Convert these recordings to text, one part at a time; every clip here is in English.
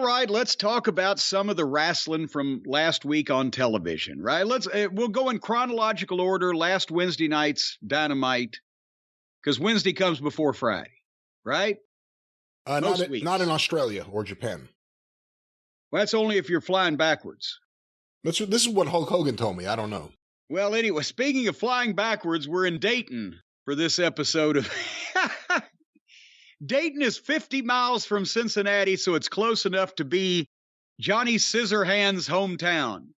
right, let's talk about some of the wrestling from last week on television, right? We'll go in chronological order. Last Wednesday night's Dynamite, because Wednesday comes before Friday, right? Not in Australia or Japan. Well, that's only if you're flying backwards. This is what Hulk Hogan told me. I don't know. Well, anyway, speaking of flying backwards, we're in Dayton for this episode of... Dayton is 50 miles from Cincinnati, so it's close enough to be Johnny Scissorhands' hometown.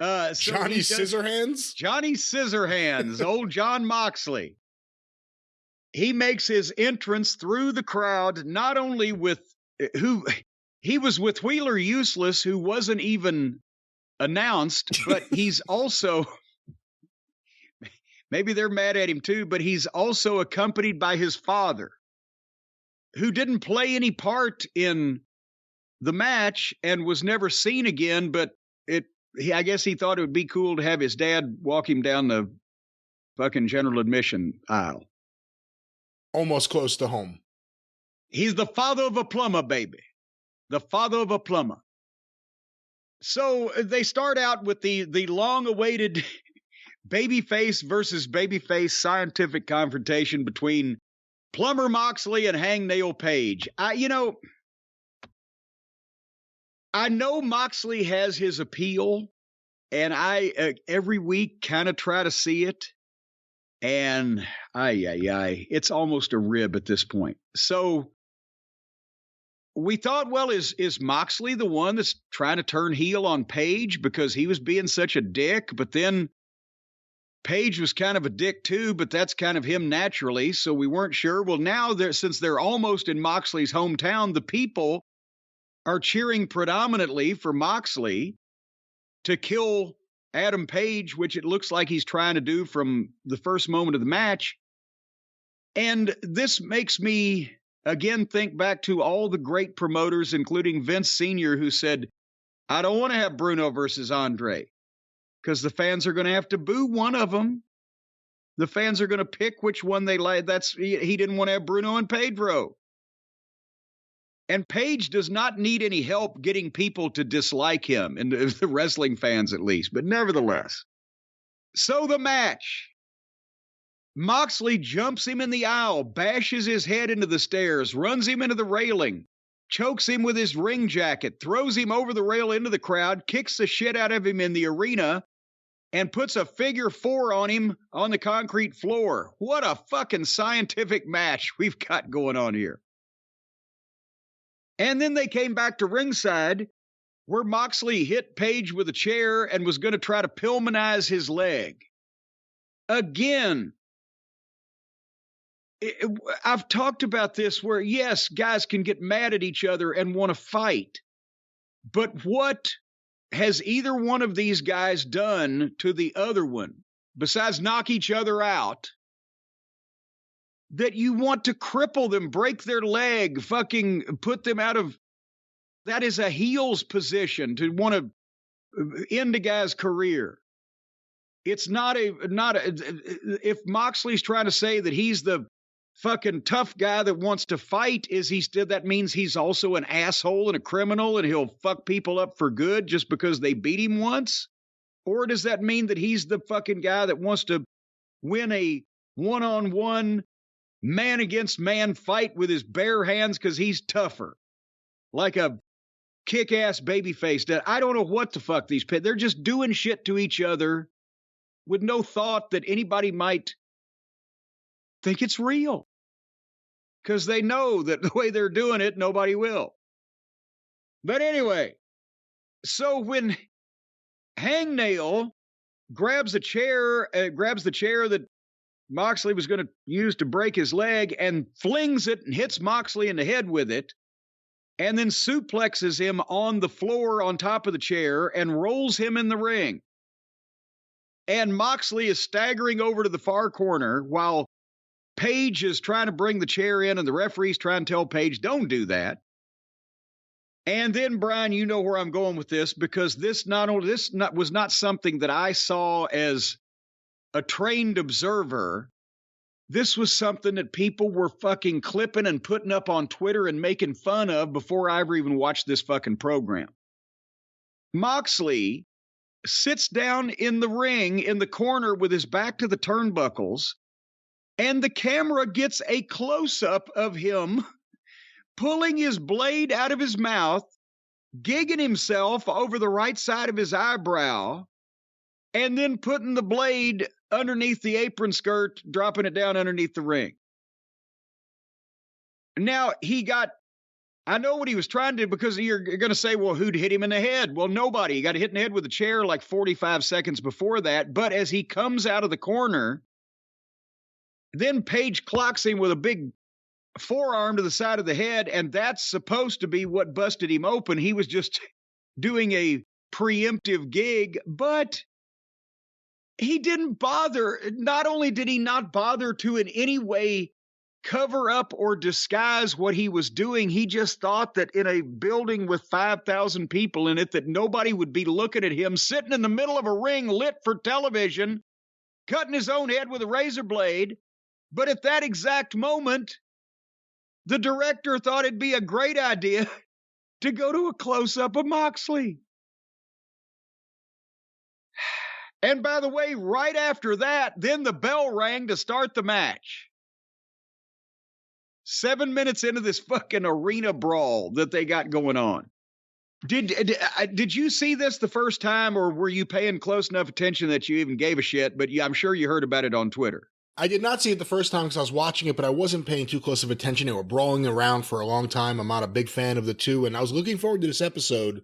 Johnny Scissorhands? Johnny Scissorhands, old Jon Moxley. He makes his entrance through the crowd, not only with he was with Wheeler Useless, who wasn't even announced, but he's also, maybe they're mad at him too, but he's also accompanied by his father, who didn't play any part in the match and was never seen again, but I guess he thought it would be cool to have his dad walk him down the fucking general admission aisle. Almost close to home. He's the father of a plumber, baby. The father of a plumber. So they start out with the long-awaited babyface versus babyface scientific confrontation between Plumber Moxley and Hangnail Page. I know Moxley has his appeal, and I every week kind of try to see it. And it's almost a rib at this point. So we thought, well, is Moxley the one that's trying to turn heel on Page because he was being such a dick? But then Page was kind of a dick too, but that's kind of him naturally, so we weren't sure. Well, now since they're almost in Moxley's hometown, the people are cheering predominantly for Moxley to kill Adam Page, which it looks like he's trying to do from the first moment of the match. And this makes me, again, think back to all the great promoters, including Vince Sr., who said, I don't want to have Bruno versus Andre, because the fans are going to have to boo one of them. The fans are going to pick which one they like. He didn't want to have Bruno and Pedro. And Page does not need any help getting people to dislike him, and the wrestling fans at least, but nevertheless. So the match. Moxley jumps him in the aisle, bashes his head into the stairs, runs him into the railing, chokes him with his ring jacket, throws him over the rail into the crowd, kicks the shit out of him in the arena, and puts a figure 4 on him on the concrete floor. What a fucking scientific match we've got going on here. And then they came back to ringside, where Moxley hit Page with a chair and was going to try to Pillmanize his leg. Again, I've talked about this where, yes, guys can get mad at each other and want to fight. But what has either one of these guys done to the other one, besides knock each other out, that you want to cripple them, break their leg, fucking put them out of... That is a heel's position, to want to end a guy's career. It's not if Moxley's trying to say that he's the fucking tough guy that wants to fight, that means he's also an asshole and a criminal and he'll fuck people up for good just because they beat him once? Or does that mean that he's the fucking guy that wants to win a one-on-one man against man fight with his bare hands because he's tougher, like a kick-ass babyface? I don't know what the fuck they're just doing shit to each other with no thought that anybody might think it's real, because they know that the way they're doing it, nobody will. But anyway, so when Hangnail grabs the chair that Moxley was going to use to break his leg and flings it and hits Moxley in the head with it, and then suplexes him on the floor on top of the chair and rolls him in the ring. And Moxley is staggering over to the far corner while Page is trying to bring the chair in, and the referee's trying to tell Page, don't do that. And then, Brian, you know where I'm going with this, because this was not something that I saw as a trained observer. this was something that people were fucking clipping and putting up on Twitter and making fun of before I ever even watched this fucking program. Moxley sits down in the ring in the corner with his back to the turnbuckles, and the camera gets a close-up of him pulling his blade out of his mouth, gigging himself over the right side of his eyebrow, and then putting the blade underneath the apron skirt, dropping it down underneath the ring. Now, I know what he was trying to do, because you're going to say, well, who'd hit him in the head? Well, nobody. He got hit in the head with a chair like 45 seconds before that. But as he comes out of the corner, then Page clocks him with a big forearm to the side of the head, and that's supposed to be what busted him open. He was just doing a preemptive gig, but he didn't bother. Not only did he not bother to in any way cover up or disguise what he was doing, he just thought that in a building with 5,000 people in it, that nobody would be looking at him sitting in the middle of a ring lit for television, cutting his own head with a razor blade. But at that exact moment, the director thought it'd be a great idea to go to a close-up of Moxley. And by the way, right after that, then the bell rang to start the match. 7 minutes into this fucking arena brawl that they got going on. Did you see this the first time, or were you paying close enough attention that you even gave a shit? But I'm sure you heard about it on Twitter. I did not see it the first time because I was watching it, but I wasn't paying too close of attention. They were brawling around for a long time. I'm not a big fan of the two, and I was looking forward to this episode.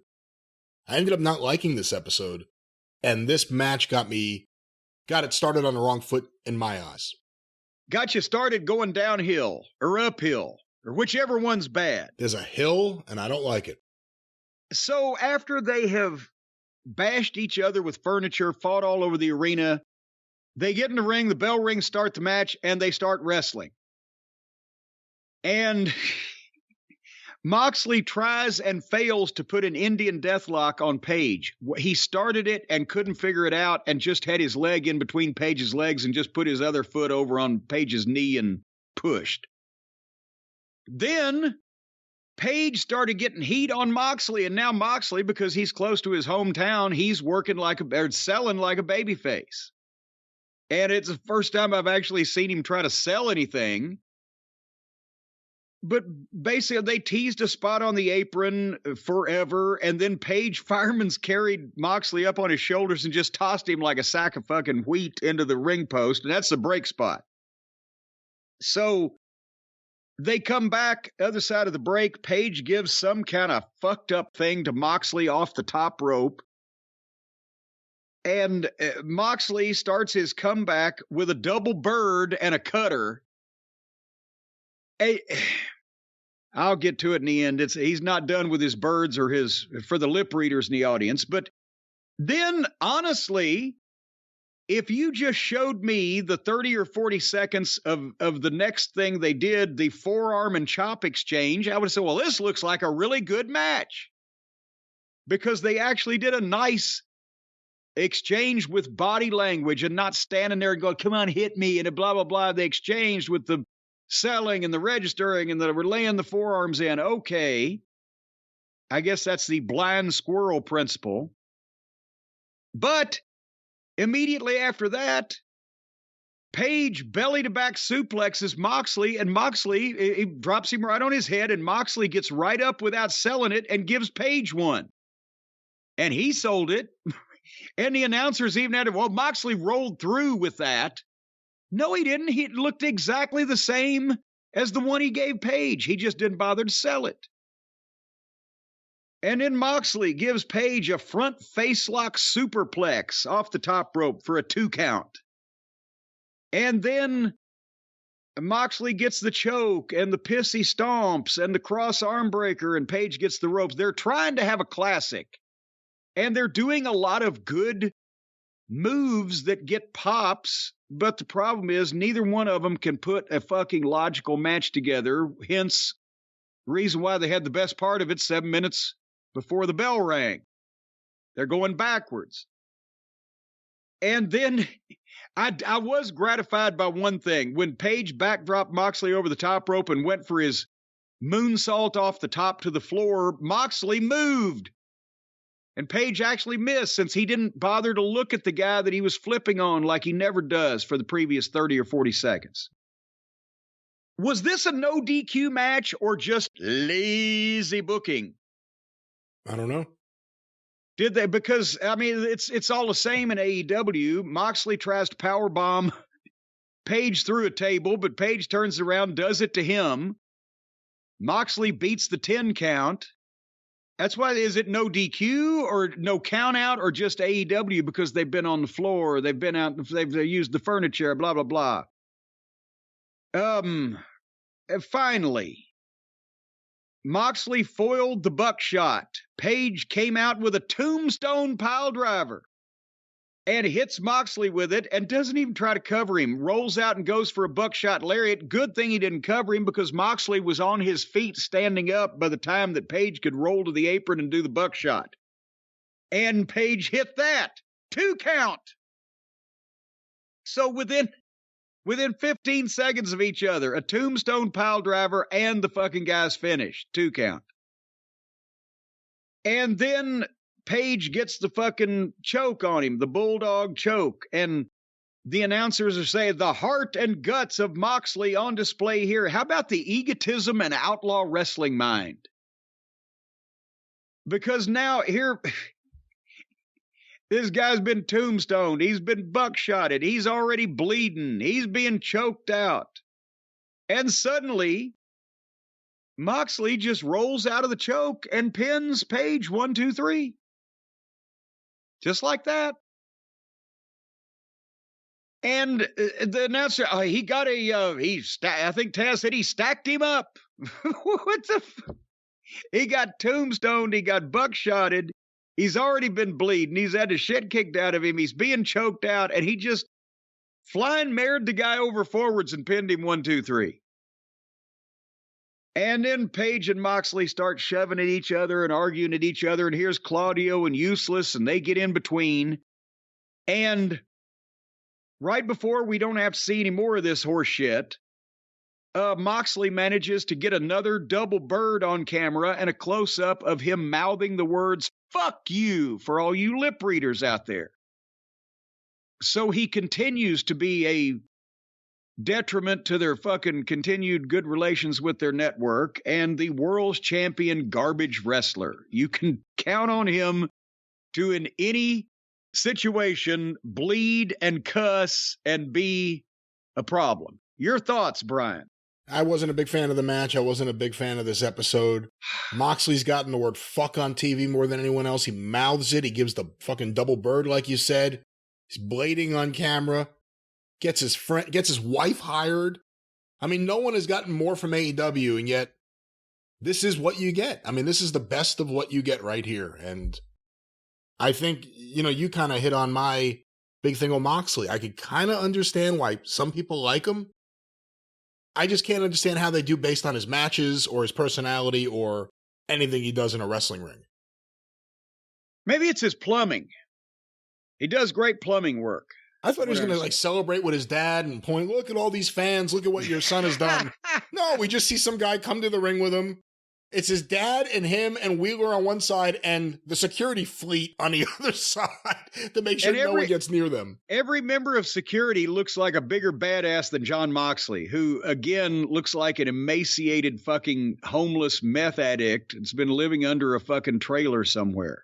I ended up not liking this episode, and this match got it started on the wrong foot in my eyes. Got you started going downhill or uphill, or whichever one's bad. There's a hill, and I don't like it. So after they have bashed each other with furniture, fought all over the arena, they get in the ring, the bell rings, start the match, and they start wrestling. And Moxley tries and fails to put an Indian deathlock on Page. He started it and couldn't figure it out, and just had his leg in between Page's legs and just put his other foot over on Page's knee and pushed. Then Page started getting heat on Moxley, and now Moxley, because he's close to his hometown, he's selling like a babyface. And it's the first time I've actually seen him try to sell anything. But basically, they teased a spot on the apron forever, and then Page Fireman's carried Moxley up on his shoulders and just tossed him like a sack of fucking wheat into the ring post, and that's the break spot. So they come back, other side of the break. Page gives some kind of fucked up thing to Moxley off the top rope. And Moxley starts his comeback with a double bird and a cutter. I'll get to it in the end. He's not done with his birds or for the lip readers in the audience. But then, honestly, if you just showed me the 30 or 40 seconds of the next thing they did, the forearm and chop exchange, I would have said, well, this looks like a really good match. Because they actually did a nice exchange with body language and not standing there and going, come on, hit me, and blah, blah, blah. They exchanged with the selling and the registering and the laying the forearms in. Okay. I guess that's the blind squirrel principle. But immediately after that, Page belly to back suplexes Moxley, and Moxley, he drops him right on his head, and Moxley gets right up without selling it and gives Page one. And he sold it. And the announcers even had it. Well, Moxley rolled through with that. No, he didn't. He looked exactly the same as the one he gave Page. He just didn't bother to sell it. And then Moxley gives Page a front face-lock superplex off the top rope for a 2 count. And then Moxley gets the choke and the pissy stomps and the cross arm breaker, and Page gets the ropes. They're trying to have a classic. And they're doing a lot of good moves that get pops, but the problem is neither one of them can put a fucking logical match together. Hence, reason why they had the best part of it 7 minutes before the bell rang. They're going backwards. And then I was gratified by one thing. When Page backdropped Moxley over the top rope and went for his moonsault off the top to the floor, Moxley moved. And Page actually missed since he didn't bother to look at the guy that he was flipping on like he never does for the previous 30 or 40 seconds. Was this a no DQ match or just lazy booking? I don't know. Did they? Because, I mean, it's all the same in AEW. Moxley tries to powerbomb Page through a table, but Page turns around, does it to him. Moxley beats the 10 count. That's why, is it no DQ or no count out or just AEW because they've been on the floor, they've been out, they've used the furniture, blah, blah, blah. Finally, Moxley foiled the buckshot. Page came out with a tombstone pile driver and hits Moxley with it and doesn't even try to cover him. Rolls out and goes for a buckshot lariat. Good thing he didn't cover him because Moxley was on his feet standing up by the time that Page could roll to the apron and do the buckshot. And Page hit that. 2 count. So within 15 seconds of each other, a tombstone pile driver and the fucking guy's finished. 2 count. And then Page gets the fucking choke on him, the bulldog choke. And the announcers are saying the heart and guts of Moxley on display here. How about the egotism and outlaw wrestling mind? Because now here, this guy's been tombstoned. He's been buckshotted. He's already bleeding. He's being choked out. And suddenly, Moxley just rolls out of the choke and pins Page 1, 2, 3. Just like that. And the announcer, he got I think Taz said he stacked him up. What the he got tombstoned. He got buckshotted. He's already been bleeding. He's had the shit kicked out of him. He's being choked out. And he just flying mared the guy over forwards and pinned him 1, 2, 3. And then Page and Moxley start shoving at each other and arguing at each other. And here's Claudio and Useless, and they get in between. And right before we don't have to see any more of this horse shit, Moxley manages to get another double bird on camera and a close-up of him mouthing the words, "Fuck you," for all you lip readers out there. So he continues to be a detriment to their fucking continued good relations with their network and the world's champion garbage wrestler. You can count on him to, in any situation, bleed and cuss and be a problem. Your thoughts, Brian? I wasn't a big fan of the match. I wasn't a big fan of this episode. Moxley's gotten the word fuck on TV more than anyone else. He mouths it. He gives the fucking double bird, like you said. He's blading on camera. Gets his wife hired. I mean, no one has gotten more from AEW, and yet this is what you get. I mean, this is the best of what you get right here. And I think, you kind of hit on my big thing with Moxley. I could kind of understand why some people like him. I just can't understand how they do based on his matches or his personality or anything he does in a wrestling ring. Maybe it's his plumbing. He does great plumbing work. I thought he was going to celebrate with his dad and point, look at all these fans, look at what your son has done. No, we just see some guy come to the ring with him. It's his dad and him and Wheeler on one side and the security fleet on the other side to make sure no one gets near them. Every member of security looks like a bigger badass than Jon Moxley, who, again, looks like an emaciated fucking homeless meth addict that's been living under a fucking trailer somewhere.